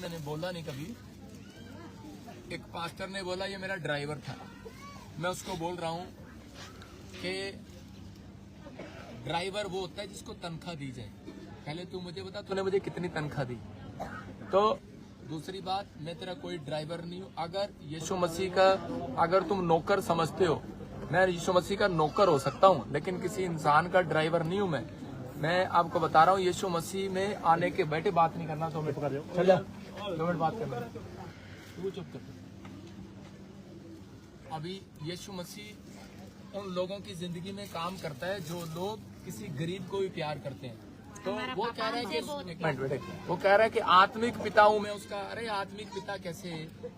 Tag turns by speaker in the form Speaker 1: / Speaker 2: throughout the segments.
Speaker 1: मैंने बोला नहीं कभी। एक पास्टर ने बोला ये मेरा ड्राइवर था, मैं उसको बोल रहा हूँ कि ड्राइवर वो होता है जिसको तनख्वाह दी जाए। पहले तू मुझे बता तूने मुझे कितनी तनख्वाह दी। तो दूसरी बात, मैं तेरा कोई ड्राइवर नहीं हूँ। अगर यीशु मसीह का अगर तुम नौकर समझते हो, मैं यीशु मसीह का नौकर हो सकता हूँ, लेकिन किसी इंसान का ड्राइवर नहीं हूँ। मैं आपको बता रहा हूँ यीशु मसीह में आने के बैठे बात नहीं करना। 2 मिनट कर दो, चल जा 2 मिनट बात करना, तू चुप कर। अभी यीशु मसीह उन लोगों की जिंदगी में काम करता है जो लोग किसी गरीब को भी प्यार करते हैं। तो वो कह रहा है कि वो कह रहा है कि आत्मिक पिता हूँ मैं उसका। अरे आत्मिक पिता कैसे?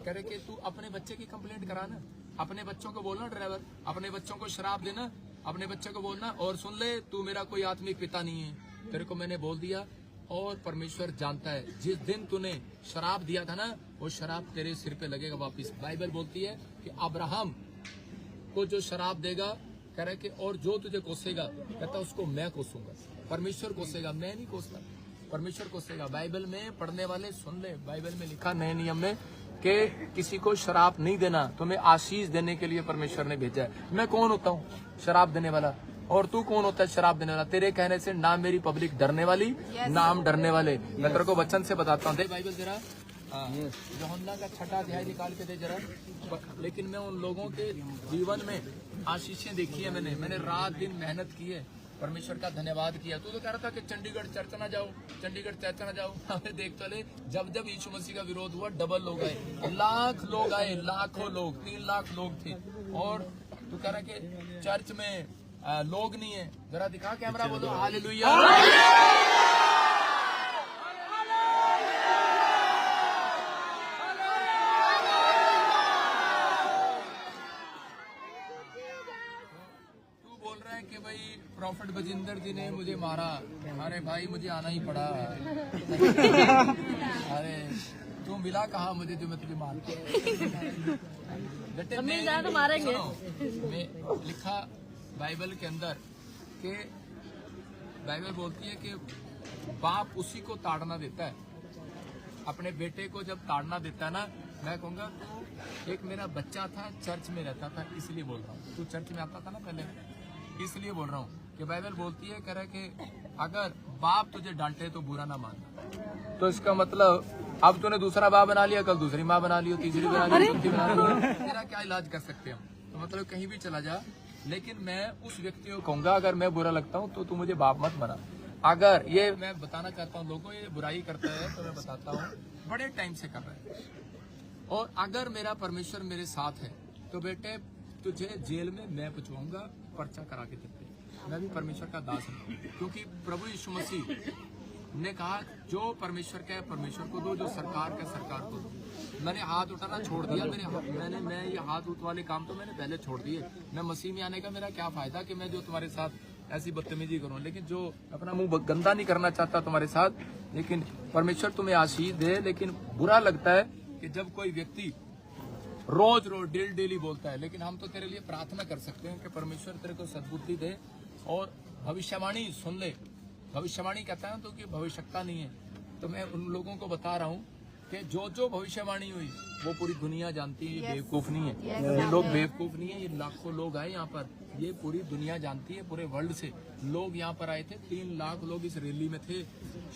Speaker 1: कह रहे कि तू अपने बच्चे की कंप्लेंट करा ना, अपने बच्चों को बोलना ड्राइवर, अपने बच्चों को शराब देना, अपने बच्चे को बोलना और सुन ले तू मेरा कोई आत्मिक पिता नहीं है, तेरे को मैंने बोल दिया। और परमेश्वर जानता है जिस दिन तूने शराब दिया था ना, वो शराब तेरे सिर पे लगेगा वापिस। बाइबल बोलती है कि अब्राहम को जो शराब देगा, कह रहे कि और जो तुझे कोसेगा, कहता उसको मैं कोसूंगा। परमेश्वर कोसेगा, मैं नहीं कोसता, परमेश्वर कोसेगा। बाइबल में पढ़ने वाले सुन ले, बाइबल में लिखा नए नियम में कि किसी को शराब नहीं देना, तुम्हें आशीष देने के लिए परमेश्वर ने भेजा है। मैं कौन होता हूँ शराब देने वाला, और तू कौन होता है शराब देने वाला? तेरे कहने से ना मेरी पब्लिक डरने वाली, ना हम डरने वाले। मैं तेरे को वचन से बताता हूँ, दे बाइबल जरा, यूहन्ना का 6वां अध्याय निकाल के दे जरा। लेकिन मैं उन लोगों के जीवन में आशीषें देखी है, मैंने रात दिन मेहनत की है, परमेश्वर का धन्यवाद किया। तू तो कह रहा था कि चंडीगढ़ चर्च ना जाओ, चंडीगढ़ चर्च ना जाओ। हमें देख तो ले, जब जब यीशु मसीह का विरोध हुआ डबल लोग आए, लाख लोग आए, लाखों लोग, 3 लाख लोग थे। और तू कह रहा कि चर्च में लोग नहीं है। जरा दिखा कैमरा, बोलो हालेलुया। कि भाई प्रॉफिट बजिंदर जी ने मुझे मारा। अरे भाई मुझे आना ही पड़ा। अरे तू मिला कहा मुझे जो मैं तुझे मार तो मारेंगे। मैं लिखा बाइबल के अंदर कि बाइबल बोलती है कि बाप उसी को ताड़ना देता है, अपने बेटे को जब ताड़ना देता है ना। मैं कहूँगा तू एक मेरा बच्चा था, चर्च में रहता था, इसलिए बोल रहा हूँ। तू चर्च में आता था ना पहले, इसलिए बोल रहा हूँ कि बाइबल बोलती है, कह रहा है कि अगर बाप तुझे डांटे तो बुरा ना मानना। तो इसका मतलब अब तूने दूसरा बाप बना लिया, कल दूसरी माँ बना लियो, तीसरी बना लियो, चौथी बना लियो, तेरा क्या इलाज कर सकते हैं हम? तो मतलब कहीं भी चला जा। लेकिन मैं उस व्यक्ति को कहूंगा अगर मैं बुरा लगता हूँ तो तू मुझे बाप मत बना। अगर ये मैं बताना चाहता हूँ लोगों, ये बुराई करता है तो मैं बताता हूँ बड़े टाइम से कर रहा है। और अगर मेरा परमेश्वर मेरे साथ है तो बेटे तुझे जेल में मैं पहुंचाऊंगा, पर्चा करा के देते। मैं भी परमेश्वर का दास हूँ, क्योंकि प्रभु यीशु मसीह ने कहा जो परमेश्वर का है परमेश्वर को दो, जो सरकार का सरकार को दो। मैंने हाथ उठाना छोड़ दिया, मैं ये हाथ उठ वाले काम तो मैंने पहले छोड़ दिए। मैं मसीह में आने का मेरा क्या फायदा कि मैं जो तुम्हारे साथ ऐसी बदतमीजी करूं, लेकिन जो अपना मुंह गंदा नहीं करना चाहता तुम्हारे साथ। लेकिन परमेश्वर तुम्हें आशीष दे। लेकिन बुरा लगता है कि जब कोई व्यक्ति रोज डेली बोलता है। लेकिन हम तो तेरे लिए प्रार्थना कर सकते हैं कि परमेश्वर तेरे को सद्बुद्धि दे और भविष्यवाणी सुन ले। भविष्यवाणी कहता है तो कि भविष्यता नहीं है। तो मैं उन लोगों को बता रहा हूँ कि जो भविष्यवाणी हुई वो पूरी दुनिया जानती है, ये बेवकूफ नहीं है। ये लोग बेवकूफ नहीं है, ये लाखों लोग आए यहाँ पर, ये पूरी दुनिया जानती है, पूरे वर्ल्ड से लोग यहाँ पर आए थे। 3 लाख लोग इस रैली में थे,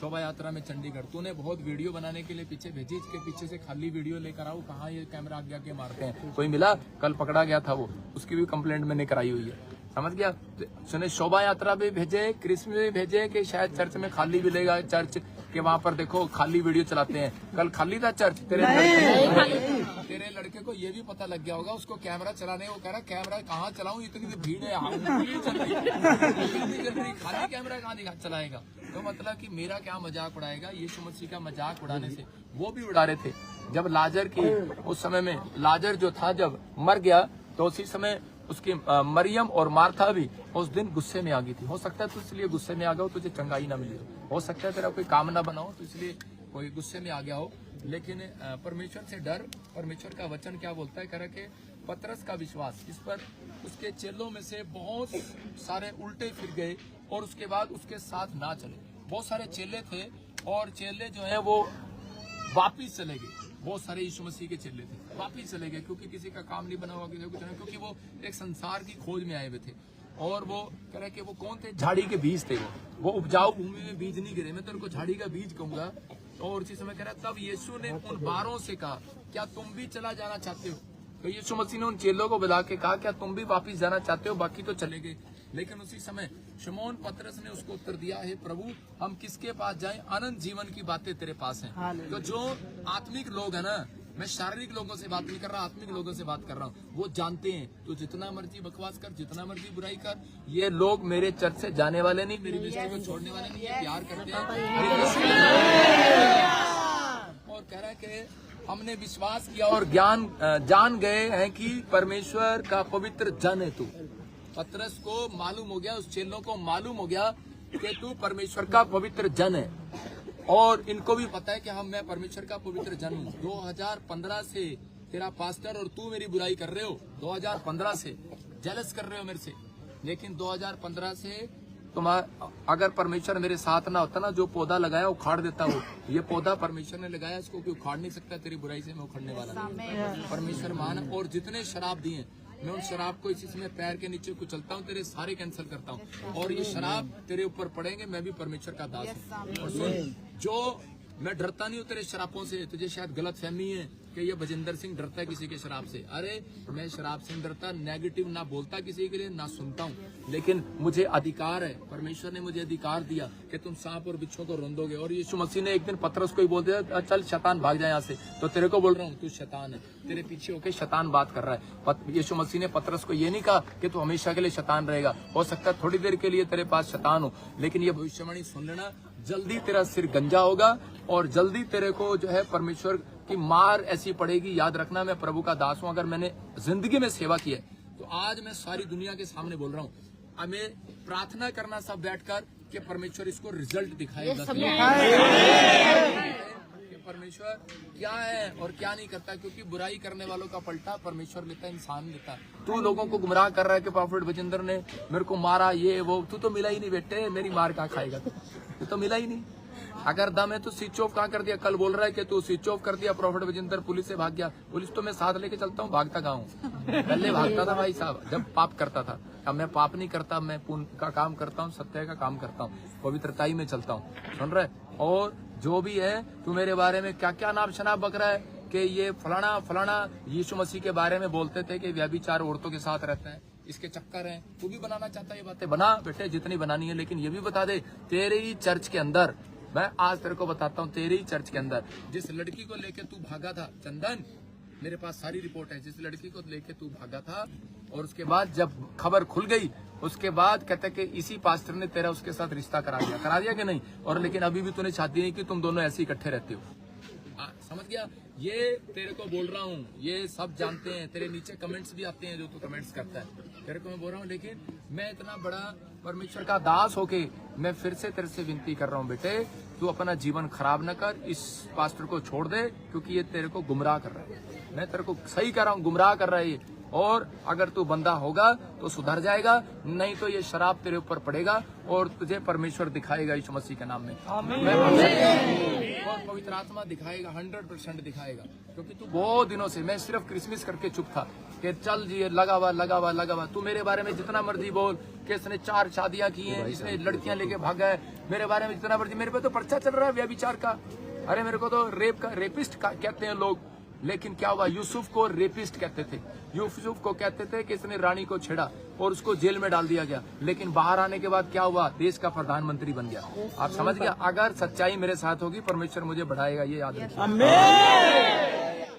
Speaker 1: शोभा यात्रा में चंडीगढ़। तूने बहुत वीडियो बनाने के लिए पीछे भेजी, इसके पीछे से खाली वीडियो लेकर आओ। कहाँ ये कैमरा आगे आगे मारते हैं? कोई मिला? कल पकड़ा गया था वो, उसकी भी कंप्लेंट मैंने कराई हुई है, समझ गया? सुने शोभा यात्रा भी भेजे, क्रिसमस भी भेजे कि शायद चर्च में खाली मिलेगा, चर्च के वहाँ पर देखो खाली वीडियो चलाते हैं। कल खाली था चर्च? तेरे लड़के को ये भी पता लग गया होगा, उसको कैमरा चलाने, वो कह रहा कैमरा कहाँ चलाऊं, इतनी भीड़ है, खाली कैमरा कहाँ चलाएगा? तो मतलब कि मेरा क्या मजाक उड़ाएगा? यीशु मसीह का मजाक उड़ाने से वो भी उड़ा रहे थे। जब लाजर की उस समय में लाजर जो था जब मर गया, तो उसी समय उसकी मरियम और मार्था भी उस दिन गुस्से में आ गई थी। हो सकता है तो इसलिए गुस्से में आ गया हो, तुझे चंगाई ना मिली हो सकता है तेरा कोई काम ना बनाओ तो इसलिए कोई गुस्से में आ गया हो। लेकिन परमेश्वर से डर। परमेश्वर का वचन क्या बोलता है? कह रहा कि पतरस का विश्वास, इस पर उसके चेलों में से बहुत सारे उल्टे फिर गए और उसके बाद उसके साथ ना चले। बहुत सारे चेले थे और चेले जो है वो वापिस चले गए। बहुत सारे यीशु मसीह के चेले थे, वापिस चले गए क्योंकि किसी का काम नहीं बना हुआ, किसी कुछ नहीं, क्योंकि वो एक संसार की खोज में आए हुए थे। और वो कह रहे कि वो कौन थे, झाड़ी के बीज थे। वो उपजाऊ भूमि में बीज नहीं गिरे, मैं तेरे को झाड़ी का बीज कहूंगा। और उसी समय कह रहा, तब यीशु ने उन 12 से कहा, क्या तुम भी चला जाना चाहते हो? तो यीशु मसीह ने उन चेलों को बुला के कहा, क्या तुम भी वापिस जाना चाहते हो? बाकी तो चले गए। लेकिन उसी समय शमौन पतरस ने उसको उत्तर दिया, हे प्रभु, हम किसके पास जाएं? अनंत जीवन की बातें तेरे पास हैं। तो जो आत्मिक लोग हैं ना, मैं शारीरिक लोगों से बात नहीं कर रहा, आत्मिक लोगों से बात कर रहा हूँ, वो जानते हैं तो जितना मर्जी बकवास कर, जितना मर्जी बुराई कर, ये लोग मेरे चर्च से जाने वाले नहीं, मेरी मिस्ट्री को छोड़ने वाले नहीं, ये प्यार करते हैं। और कह रहा है कि हमने विश्वास किया और जान गए हैं कि परमेश्वर का पवित्र जन है तू। पतरस को मालूम हो गया, उस चेलों को मालूम हो गया कि तू परमेश्वर का पवित्र जन है। और इनको भी पता है कि मैं परमेश्वर का पवित्र जन हूँ। 2015 से तेरा पास्टर और तू मेरी बुराई कर रहे हो, 2015 से जेलस कर रहे हो मेरे से। लेकिन 2015 से अगर परमेश्वर मेरे साथ ना होता ना, जो पौधा लगाया उखाड़ देता हो। ये पौधा परमेश्वर ने लगाया, इसको कोई उखाड़ नहीं सकता। तेरी बुराई से मैं उखड़ने वाला नहीं। परमेश्वर मान। और जितने शराब दिए, मैं उन शराब को इसी समय पैर के नीचे कुचलता हूँ, तेरे सारे कैंसिल करता हूँ। और ये शराब तेरे ऊपर पड़ेंगे, मैं भी परमेश्वर का दास हूँ। और सुन, जो मैं डरता नहीं हूँ तेरे शराबों से। तुझे शायद गलत फहमी है कि ये भजिंदर सिंह डरता है किसी के शराब से। अरे मैं शराब से डरता, नेगेटिव ना बोलता किसी के लिए, ना सुनता हूँ। लेकिन मुझे अधिकार है, परमेश्वर ने मुझे अधिकार दिया कि तुम सांप और बिच्छों को रौंदोगे। और यीशु मसीह ने एक दिन पतरस को ही बोल दिया, चल शैतान भाग जाए यहाँ से। तो तेरे को बोल रहा हूँ, तू शैतान है, तेरे पीछे होके शैतान बात कर रहा है। यीशु मसीह ने पतरस को ये नहीं कहा कि तू हमेशा के लिए शैतान रहेगा। हो सकता है थोड़ी देर के लिए तेरे पास शैतान हो, लेकिन ये भविष्यवाणी सुन लेना, जल्दी तेरा सिर गंजा होगा और जल्दी तेरे को जो है परमेश्वर की मार ऐसी पड़ेगी। याद रखना, मैं प्रभु का दास हूं। अगर मैंने जिंदगी में सेवा की है तो आज मैं सारी दुनिया के सामने बोल रहा हूँ। हमें प्रार्थना करना सब बैठकर कि परमेश्वर इसको रिजल्ट दिखाएगा कि परमेश्वर क्या है और क्या नहीं करता। क्योंकि बुराई करने वालों का पलटा परमेश्वर लेता है, इंसान लेता है। तू लोगों को गुमराह कर रहा है कि प्रॉफिट भजिंदर ने मेरे को मारा, ये वो। तू तो मिला ही नहीं बेटे, मेरी मार कहाँ खाएगा? तू तो मिला ही नहीं। अगर दम है तो स्विच ऑफ कहाँ कर दिया? कल बोल रहा है कि तू स्विच ऑफ कर दिया, प्रॉफिट भजिंदर पुलिस से भाग गया। पुलिस तो मैं साथ लेके चलता हूँ, भागता कहाँ हूँ? पहले भागता था भाई साहब, जब पाप करता था। अब मैं पाप नहीं करता, मैं पुण्य का काम करता हूँ, सत्य का काम करता हूँ, पवित्रताई में चलता हूँ। सुन रहे? और जो भी है, तू मेरे बारे में क्या क्या नाम शनाब बक रहा है कि ये फलाना फलाना। यीशु मसीह के बारे में बोलते थे कि व्यभिचार औरतों के साथ रहता है, इसके चक्कर हैं। तू भी बनाना चाहता है ये बातें? बना बेटे, जितनी बनानी है। लेकिन ये भी बता दे, तेरे ही चर्च के अंदर, मैं आज तेरे को बताता हूँ, तेरे ही चर्च के अंदर जिस लड़की को लेके तू भागा था, चंदन, मेरे पास सारी रिपोर्ट है, जिस लड़की को लेके तू भागा था और उसके बाद जब खबर खुल गई, उसके बाद कहते कि इसी पास्टर ने तेरा उसके साथ रिश्ता करा दिया कि नहीं? और लेकिन अभी भी तूने शादी नहीं की, तुम दोनों ऐसे ही इकट्ठे रहते हो। समझ गया? ये तेरे को बोल रहा हूँ, ये सब जानते हैं। तेरे नीचे कमेंट्स भी आते हैं जो तू कमेंट्स करता है, तेरे को मैं बोल रहा हूँ। लेकिन मैं इतना बड़ा परमेश्वर का दास होके मैं फिर से तेरे से विनती कर रहा हूँ, बेटे तू अपना जीवन खराब न कर, इस पास्टर को छोड़ दे, क्योंकि ये तेरे को गुमराह कर रहा है। मैं तेरे को सही कर रहा हूँ, गुमराह कर रहा है ये। और अगर तू बंदा होगा तो सुधर जाएगा, नहीं तो ये शराब तेरे ऊपर पड़ेगा और तुझे परमेश्वर दिखाएगा यीशु मसीह के नाम में। और पवित्र आत्मा दिखाएगा, 100% दिखाएगा। क्योंकि तू बहुत दिनों से, मैं सिर्फ क्रिसमस करके चुप था कि चल जी लगा हुआ। तू मेरे बारे में जितना मर्जी बोल कि इसने 4 शादियां की हैं, इसने लड़कियां लेके भागा है, मेरे बारे में जितना मर्जी। मेरे पे तो पर्चा चल रहा है व्यभिचार का। अरे मेरे को तो रेपिस्ट कहते हैं लोग। लेकिन क्या हुआ? यूसुफ को रेपिस्ट कहते थे। यूसुफ को कहते थे कि इसने रानी को छेड़ा और उसको जेल में डाल दिया गया। लेकिन बाहर आने के बाद क्या हुआ? देश का प्रधानमंत्री बन गया। आप समझ गया? अगर सच्चाई मेरे साथ होगी, परमेश्वर मुझे बढ़ाएगा, ये याद रखिए।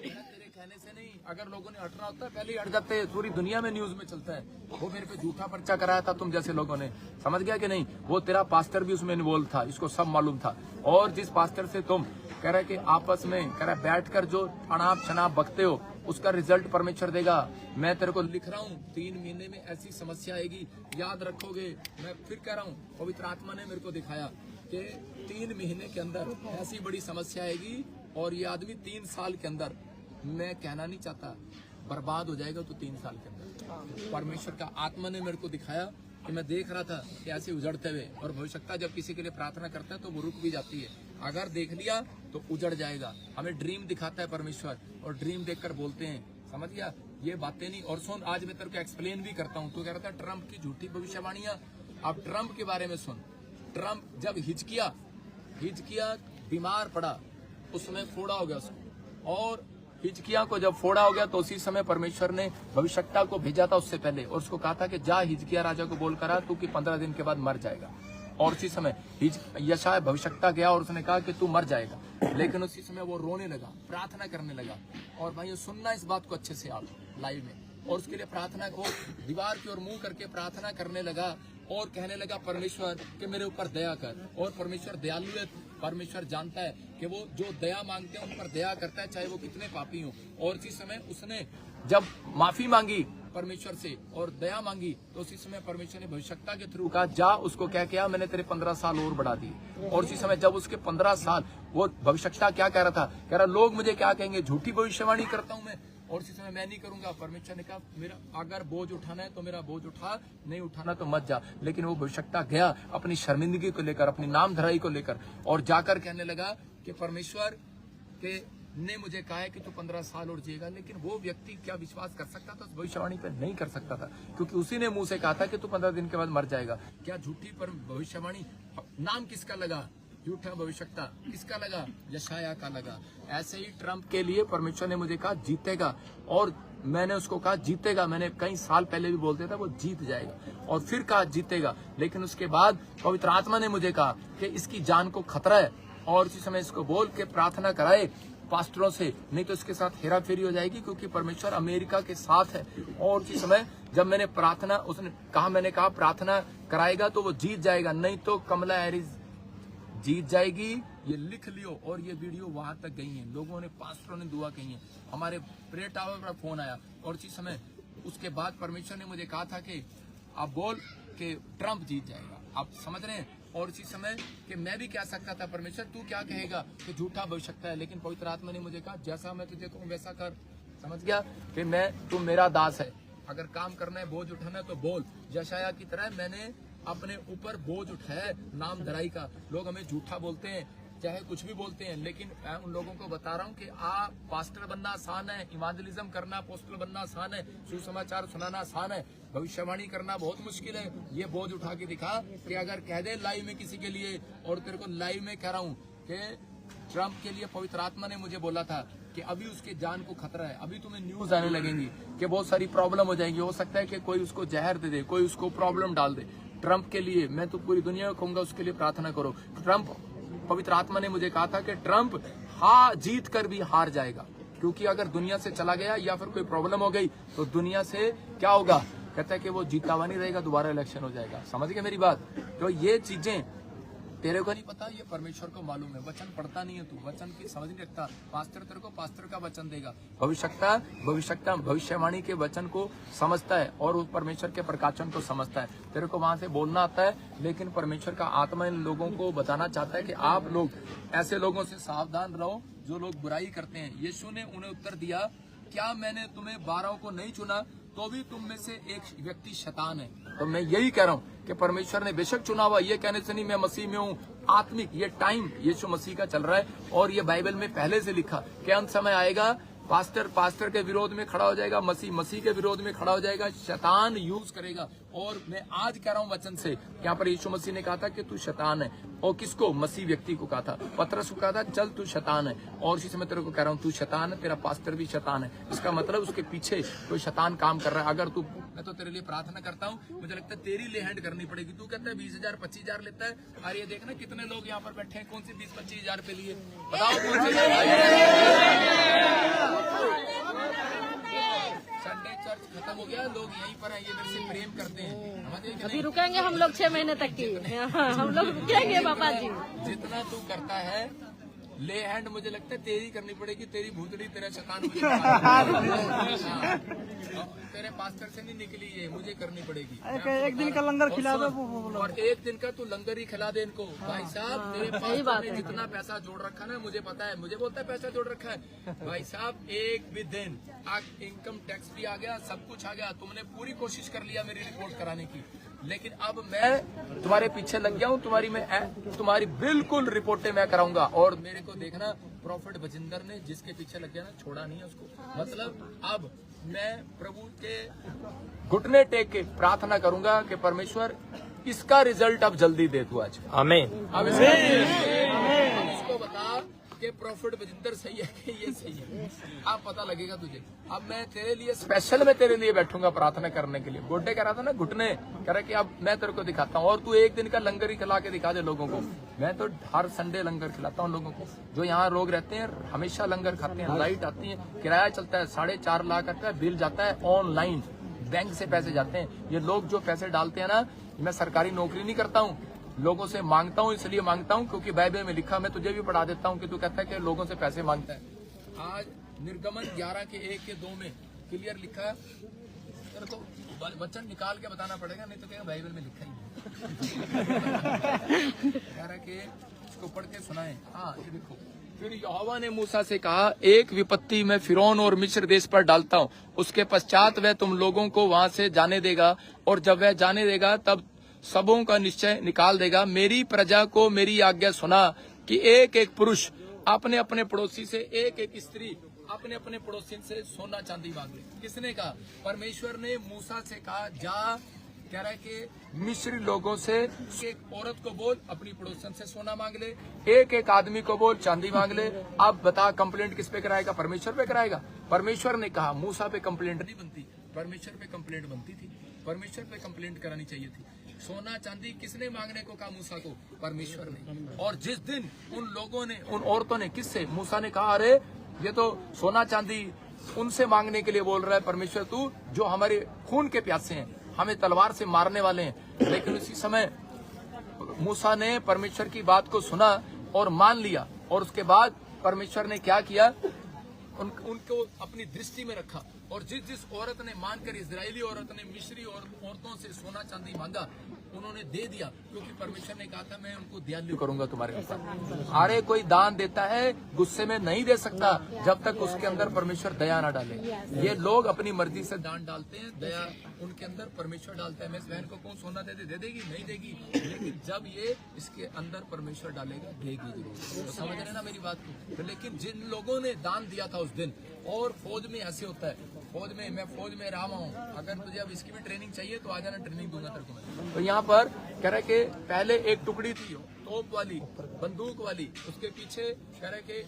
Speaker 1: तेरे कहने से नहीं, अगर लोगों ने हटना होता है पहले ही हट जाते हैं। पूरी दुनिया में न्यूज में चलता है। वो मेरे पे झूठा पर्चा कराया था तुम जैसे लोगों ने, समझ गया कि नहीं? वो तेरा पास्टर भी उसमें इन्वॉल्व था, इसको सब मालूम था। और जिस पास्टर से तुम कह रहे कि आपस में कह रहे बैठकर जो अनाप शनाप बकते हो, उसका रिजल्ट परमेश्वर देगा। मैं तेरे को लिख रहा हूँ, 3 महीने में ऐसी समस्या आएगी, याद रखोगे। मैं फिर कह रहा हूँ, पवित्र आत्मा ने मेरे को दिखाया कि 3 महीने के अंदर ऐसी बड़ी समस्या आएगी और ये आदमी 3 साल के अंदर, मैं कहना नहीं चाहता, बर्बाद हो जाएगा। तो 3 साल के अंदर परमेश्वर का आत्मा ने मेरे को दिखाया कि मैं देख रहा था कि ऐसे उजड़ते हुए। और भविष्यता जब किसी के लिए प्रार्थना करता है तो वो रुक भी जाती है। अगर देख लिया तो उजड़ जाएगा। हमें ड्रीम दिखाता है परमेश्वर और ड्रीम देखकर बोलते हैं, समझ गया, ये बातें नहीं। और सुन, आज मैं तेरे को एक्सप्लेन भी करता हूँ। तो कह रहा था ट्रंप की झूठी भविष्यवाणियां। अब ट्रंप के बारे में सुन। ट्रंप जब हिजकिया बीमार पड़ा, उस समय फोड़ा हो गया उसको, और हिजकिया को जब फोड़ा हो गया तो उसी समय परमेश्वर ने भविष्यवक्ता को भेजा था उससे पहले, और उसको कहा था कि जा हिजकिया राजा को बोल कर आ तू कि 15 दिन के बाद मर जाएगा। और उसी समय यशायाह भविष्यवक्ता गया और उसने कहा कि तू मर जाएगा, लेकिन उसी समय वो रोने लगा, प्रार्थना करने लगा। और भाइयों सुनना इस बात को अच्छे से आप लाइव में, और उसके लिए प्रार्थना को दीवार की ओर मुंह करके प्रार्थना करने लगा और कहने लगा परमेश्वर कि मेरे ऊपर दया कर। और परमेश्वर दयालु है, परमेश्वर जानता है कि वो जो दया मांगते हैं उन पर दया करता है, चाहे वो कितने पापी हों। और इसी समय उसने जब माफी मांगी परमेश्वर से और दया मांगी, तो उसी समय परमेश्वर ने भविष्यवक्ता के थ्रू कहा जा उसको क्या किया, मैंने तेरे 15 साल और बढ़ा दिए। और उसी समय जब उसके 15 साल, वो भविष्यवक्ता क्या कह रहा था, कह रहा लोग मुझे क्या कहेंगे, झूठी भविष्यवाणी करता हूं मैं, और इसी समय मैं नहीं करूंगा। परमेश्वर ने कहा मेरा अगर बोझ उठाना है तो मेरा बोझ उठा, नहीं उठाना तो मत जा। लेकिन वो भविष्यवक्ता गया अपनी शर्मिंदगी को लेकर, अपनी नामधराई को लेकर, और जाकर कहने लगा कि परमेश्वर के ने मुझे कहा है कि तू 15 साल और जिएगा। लेकिन वो व्यक्ति क्या विश्वास कर सकता था उस भविष्यवाणी पर? नहीं कर सकता था, क्योंकि उसी ने मुंह से कहा था कि तू 15 दिन के बाद मर जाएगा। क्या झूठी पर भविष्यवाणी, नाम किसका लगा? झूठा भविष्यवक्ता किसका लगा? यशायाह का लगा। ऐसे ही ट्रंप के लिए परमेश्वर ने मुझे कहा जीतेगा, और मैंने उसको कहा जीतेगा। मैंने कई साल पहले भी बोलते था वो जीत जाएगा, और फिर कहा जीतेगा। लेकिन उसके बाद पवित्र आत्मा ने मुझे कहा कि इसकी जान को खतरा है, और इसी समय इसको बोल के प्रार्थना कराए पास्टरों से, नहीं तो इसके साथ हेरा फेरी हो जाएगी, क्योंकि परमेश्वर अमेरिका के साथ है। और उसी समय जब मैंने प्रार्थना, उसने कहा, मैंने कहा प्रार्थना कराएगा तो वो जीत जाएगा, नहीं तो कमला हैरिस जीत जाएगी। ये लिख लियो। और ये वीडियो वहां तक गई है, लोगों ने, पास्टरों ने दुआ कही है, हमारे प्रेयर टावर पर फोन आया। और इसी समय उसके बाद परमेश्वर ने मुझे कहा था कि आप बोल कि ट्रंप जीत जाएगा। आप समझ रहे हैं? और इसी समय कि मैं भी कह सकता था परमेश्वर तू क्या कहेगा कि झूठा भविष्यवक्ता है, लेकिन पवित्र आत्मा ने मुझे कहा जैसा मैं तुझे कहूं वैसा कर। समझ गया कि तू मेरा दास है, अगर काम करना है, बोझ उठाना है तो बोल। यशायाह की तरह मैंने अपने ऊपर बोझ उठाया है नाम धराई का। लोग हमें झूठा बोलते हैं, चाहे कुछ भी बोलते हैं, लेकिन मैं उन लोगों को बता रहा हूँ कि पास्टर बनना आसान है, इवांजलिज्म करना, अपोस्टल बनना आसान है, सुसमाचार सुनाना आसान है, भविष्यवाणी करना बहुत मुश्किल है। ये बोझ उठा के दिखा कि अगर कह दे लाइव में किसी के लिए, और तेरे को लाइव में कह रहा हूँ कि ट्रंप के लिए पवित्र आत्मा ने मुझे बोला था कि अभी उसके जान को खतरा है, अभी तुम्हें न्यूज आने लगेंगी कि बहुत सारी प्रॉब्लम हो जाएगी। हो सकता है कि कोई उसको जहर दे दे, कोई उसको प्रॉब्लम डाल दे। ट्रंप के लिए मैं तो पूरी दुनिया को कहूंगा उसके लिए प्रार्थना करो। ट्रंप, पवित्र आत्मा ने मुझे कहा था कि ट्रंप जीत कर भी हार जाएगा, क्योंकि अगर दुनिया से चला गया या फिर कोई प्रॉब्लम हो गई तो दुनिया से क्या होगा, कहता है कि वो जीता हुआ नहीं रहेगा, दोबारा इलेक्शन हो जाएगा। समझ गए मेरी बात? तो ये चीजें तेरे को नहीं पता, ये परमेश्वर को मालूम है। वचन पढ़ता नहीं है तू, वचन की समझ नहीं रखता। पास्टर तेरे को पास्टर का वचन देगा, भविष्यवक्ता भविष्यवाणी के वचन को समझता है और उस परमेश्वर के प्रकाशन को समझता है। तेरे को वहां से बोलना आता है, लेकिन परमेश्वर का आत्मा इन लोगों को बताना चाहता है कि आप लोग ऐसे लोगों से सावधान रहो जो लोग बुराई करते हैं। यीशु ने उन्हें उत्तर दिया, क्या मैंने तुम्हें 12 को नहीं चुना, तो भी तुम में से एक व्यक्ति शैतान है। तो मैं यही कह रहा हूँ कि परमेश्वर ने बेशक चुना हुआ, ये कहने से नहीं मैं मसीह में हूँ, आत्मिक ये टाइम यीशु मसीह का चल रहा है, और ये बाइबल में पहले से लिखा कि अंत समय आएगा, पास्टर के विरोध में खड़ा हो जाएगा, मसीह के विरोध में खड़ा हो जाएगा, शैतान यूज करेगा। और मैं आज कह रहा हूँ वचन से, यहाँ पर यीशु मसीह ने कहा था कि तू शैतान है, और किसको? मसीह व्यक्ति को कहा था, पतरस को कहा था चल तू शैतान है। और इसी समय तेरे को कह रहा हूँ तू शैतान है, तेरा पास्टर भी शैतान है। इसका मतलब उसके पीछे कोई शैतान काम कर रहा है। अगर तू, मैं तो तेरे लिए प्रार्थना करता हूँ, मुझे लगता है तेरी ले हैंड करनी पड़ेगी। तू कहता है 20,000 25,000 लेता है, और ये देखना कितने लोग यहाँ पर बैठे हैं, कौन से 20-25,000 पे लिए, बताओ कौन से? संडे चर्च खत्म हो गया, लोग यहीं पर हैं, ये मेरे से प्रेम करते हैं।
Speaker 2: अभी रुकेंगे हम लोग 6 महीने तक की, हम लोग रुकेंगे बाबा जी।
Speaker 1: जितना तू करता है ले हैंड, मुझे लगता है तेरी करनी पड़ेगी, तेरी भूतड़ी, तेरा शैतान तेरे पास्टर से नहीं निकली, ये मुझे करनी पड़ेगी।
Speaker 3: एक दिन का लंगर खिला दो,
Speaker 1: और एक दिन का तू लंगर ही खिला दे इनको। भाई साहब तेरे पास में जितना पैसा जोड़ रखा ना, मुझे पता है, मुझे बोलता है पैसा जोड़ रखा है। भाई साहब एक भी दिन इनकम टैक्स भी आ गया, सब कुछ आ गया, तुमने पूरी कोशिश कर लिया मेरी रिपोर्ट कराने की, लेकिन अब मैं तुम्हारे पीछे लग गया हूँ, तुम्हारी बिल्कुल रिपोर्टें मैं कराऊंगा। और मेरे को देखना, प्रॉफिट बजिंदर ने जिसके पीछे लग गया ना, छोड़ा नहीं है उसको। मतलब अब मैं प्रभु के घुटने टेक के प्रार्थना करूंगा कि परमेश्वर इसका रिजल्ट अब जल्दी दे तू आज।
Speaker 4: आमीन।
Speaker 1: अब इसको बता कि प्रॉफिट बजिंदर सही है कि ये सही है, अब पता लगेगा तुझे। अब मैं तेरे लिए स्पेशल में तेरे लिए बैठूंगा प्रार्थना करने के लिए। गोड्डे कह रहा था ना, घुटने कह रहा कि अब मैं तेरे को दिखाता हूँ, और तू एक दिन का लंगर ही खिला के दिखा दे लोगों को। मैं तो हर संडे लंगर खिलाता हूँ लोगों को। जो यहाँ लोग रहते हैं हमेशा लंगर खाते हैं, लाइट आती है, किराया चलता है 4.5 लाख आता है, बिल जाता है ऑनलाइन, बैंक से पैसे जाते हैं। ये लोग जो पैसे डालते हैं ना, मैं सरकारी नौकरी नहीं करता हूँ, लोगों से मांगता हूँ। इसलिए मांगता हूँ क्योंकि बाइबल में लिखा, मैं तुझे भी पढ़ा देता हूँ कि तू कहता है कि लोगों से पैसे मांगता है। आज निर्गमन 11 के 1 के 2 में क्लियर लिखा, तेरे को वचन निकाल के बताना पड़ेगा, नहीं तो क्या बाइबल में लिखा ही है। 11 के इसको पढ़ के सुनाए। हाँ ये देखो, फिर यहोवा ने मूसा से कहा, एक विपत्ति मैं फिरौन और मिस्र देश पर डालता हूँ, उसके पश्चात वह तुम लोगों को वहां से जाने देगा, और जब वह जाने देगा तब सबों का निश्चय निकाल देगा। मेरी प्रजा को मेरी आज्ञा सुना कि एक एक पुरुष अपने अपने पड़ोसी से, एक एक स्त्री अपने अपने पड़ोसी से सोना चांदी मांग ले। किसने कहा? परमेश्वर ने मूसा से कहा, जा कह रहा है कि मिस्री लोगों से एक औरत को बोल अपनी पड़ोसन से सोना मांग ले, एक एक आदमी को बोल चांदी मांग ले। अब बता कंप्लेंट किस पे कराएगा? परमेश्वर पे कराएगा। परमेश्वर ने कहा, मूसा पे कंप्लेंट नहीं बनती, परमेश्वर पे कंप्लेंट बनती थी, परमेश्वर पे कंप्लेंट करानी चाहिए थी। सोना चांदी किसने मांगने को कहा मूसा को? परमेश्वर ने। और जिस दिन उन लोगों ने, उन औरतों ने, किससे? मूसा ने कहा, अरे ये तो सोना चांदी उनसे मांगने के लिए बोल रहा है परमेश्वर, तू जो हमारे खून के प्यासे हैं, हमें तलवार से मारने वाले हैं। लेकिन उसी समय मूसा ने परमेश्वर की बात को सुना और मान लिया, और उसके बाद परमेश्वर ने क्या किया? उनको अपनी दृष्टि में रखा, और जिस जिस औरत ने मानकर, इजरायली औरत ने मिस्री औरतों से सोना चांदी मांगा, उन्होंने दे दिया, क्योंकि परमेश्वर ने कहा था मैं उनको दयालु करूंगा तुम्हारे ऊपर। अरे कोई दान देता है गुस्से में नहीं दे सकता जब तक उसके अंदर परमेश्वर दया ना डाले। ये लोग अपनी मर्जी से दान डालते हैं, दया उनके अंदर परमेश्वर डालता है। मैं इस बहन को कौन सोना दे देगी? नहीं देगी, लेकिन जब ये इसके अंदर परमेश्वर डालेगा, देगी जरूर। तो समझ रहे ना मेरी बात को? तो लेकिन जिन लोगों ने दान दिया था उस दिन, और फौज में ऐसे होता है, फौज में, मैं फौज में रहा हूँ, अगर तुझे अब इसकी भी ट्रेनिंग चाहिए तो आ जाना, ट्रेनिंग दूंगा तेरे को मैं। तो यहाँ पर कह रहे कि पहले एक टुकड़ी थी तोप वाली, बंदूक वाली, उसके पीछे कह रहे कि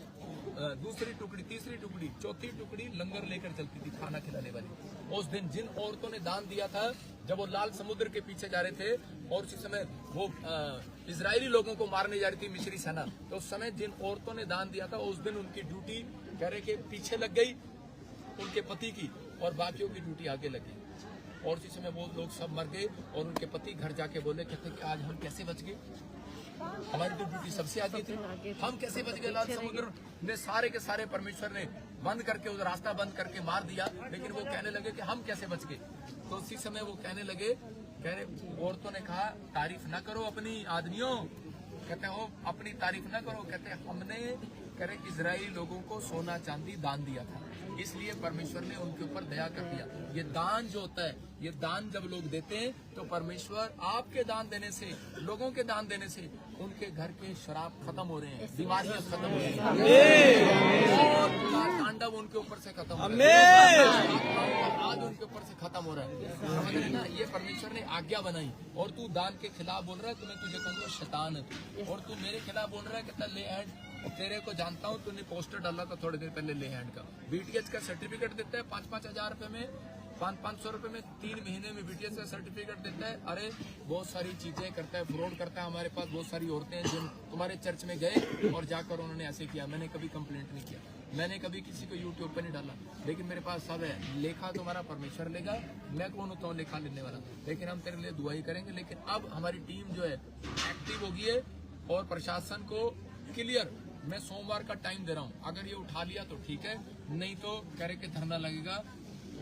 Speaker 1: दूसरी टुकड़ी, तीसरी टुकड़ी, चौथी टुकड़ी लंगर लेकर चलती थी, खाना खिलाने वाली। उस दिन जिन औरतों ने दान दिया था, जब वो लाल समुद्र के पीछे जा रहे थे, और उसी समय वो इजरायली लोगों को मारने जा रही थी मिस्री सेना, तो उस समय जिन औरतों ने दान दिया था, उस दिन उनकी ड्यूटी कह रहे कि पीछे लग गई उनके पति की, और बाकियों की ड्यूटी आगे लगी। और उसी समय वो लोग सब मर गए, और उनके पति घर जाके बोले, कहते कि आज हम कैसे बच गए, हमारी तो ड्यूटी सबसे आगे थी, हम कैसे बच गए? लाल समुद्र ने सारे के सारे परमेश्वर ने बंद करके, उस रास्ता बंद करके मार दिया। लेकिन वो कहने लगे कि हम कैसे बच गए? तो उसी समय वो कहने लगे, कह रहे औरतों ने कहा, तारीफ ना करो अपनी आदमियों, कहते हो अपनी तारीफ ना करो, कहते हमने कह रहे इजरायली लोगों को सोना चांदी दान दिया था, इसलिए परमेश्वर ने उनके ऊपर दया कर दिया। ये दान जो होता है, ये दान जब लोग देते हैं तो परमेश्वर आपके दान देने से, लोगों के दान देने से उनके घर के शराब खत्म हो रहे हैं, बीमारियां खत्म हो रही हैं, और तांडव उनके ऊपर से खत्म हो रहा है, आज उनके ऊपर से खत्म हो रहा है। समझ रहे ना? ये परमेश्वर ने आज्ञा बनाई, और तू दान के खिलाफ बोल रहा है, तो मैं तुझे कहूँगा शैतान है तू। और तू मेरे खिलाफ बोल रहा है, कहता ले हैंड, तेरे को जानता हूँ, तूने पोस्टर डाला था थोड़ी देर पहले ले हैंड का, बीटीएच का सर्टिफिकेट देता है 5-5 हजार रुपए में, 500 रुपए में 3 महीने में बीटीएच का सर्टिफिकेट देता है। अरे बहुत सारी चीजें करता है, फ्रॉड करता है। हमारे पास बहुत सारी औरतें हैं जिन तुम्हारे चर्च में गए और जाकर उन्होंने ऐसे किया। मैंने कभी कंप्लेंट नहीं किया, मैंने कभी किसी को यूट्यूब पर नहीं डाला, लेकिन मेरे पास सब है। लेखा तुम्हारा परमेश्वर लेगा, मैं कौन होता हूँ लेखा लेने वाला? लेकिन हम तेरे लिए दुआ ही करेंगे। लेकिन अब हमारी टीम जो है एक्टिव होगी है, और प्रशासन को क्लियर, मैं सोमवार का टाइम दे रहा हूँ, अगर ये उठा लिया तो ठीक है, नहीं तो कह रहे कि धरना लगेगा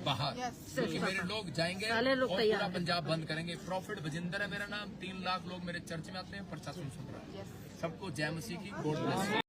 Speaker 1: बाहर, क्योंकि मेरे लोग जाएंगे और पूरा पंजाब बंद करेंगे। प्रॉफिट बजिंदर है मेरा नाम, 3 लाख लोग मेरे चर्च में आते हैं, प्रशासन सुन रहा है। सबको जय मसीह की, गॉड ब्लेस।